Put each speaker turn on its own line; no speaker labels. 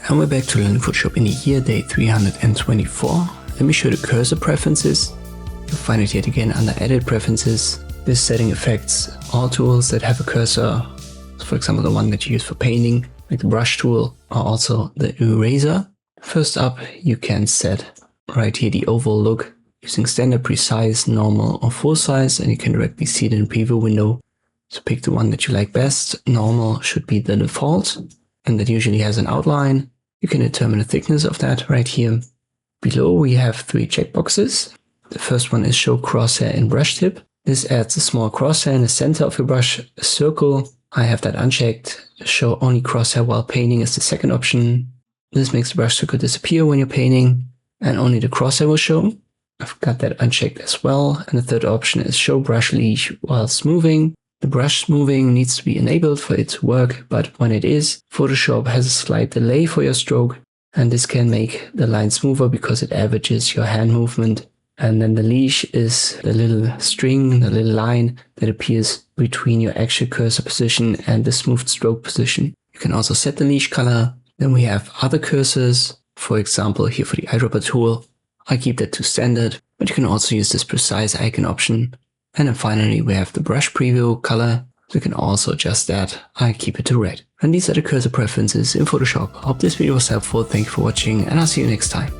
And we're back to learning Photoshop in the year day 324. Let me show the cursor preferences. You'll find it yet again under Edit Preferences. This setting affects all tools that have a cursor. So for example, the one that you use for painting, like the brush tool, or also the eraser. First up, you can set right here the overall look using standard, precise, normal, or full size, and you can directly see it in the preview window. So pick the one that you like best. Normal should be the default, and that usually has an outline. You can determine the thickness of that right here. Below we have 3 checkboxes. The first one is Show Crosshair in Brush Tip. This adds a small crosshair in the center of your brush circle. I have that unchecked. Show Only Crosshair While Painting is the second option. This makes the brush circle disappear when you're painting, and only the crosshair will show. I've got that unchecked as well. And the third option is Show Brush Leash While Smoothing. The brush smoothing needs to be enabled for it to work, but when it is, Photoshop has a slight delay for your stroke, and this can make the line smoother because it averages your hand movement. And then the leash is the little string, the little line that appears between your actual cursor position and the smoothed stroke position. You can also set the leash color. Then we have other cursors, for example here for the eyedropper tool. I keep that to standard, but you can also use this precise icon option. And then finally we have the brush preview color. So you can also adjust that. I keep it to red. And these are the cursor preferences in Photoshop. I hope this video was helpful. Thank you for watching, and I'll see you next time.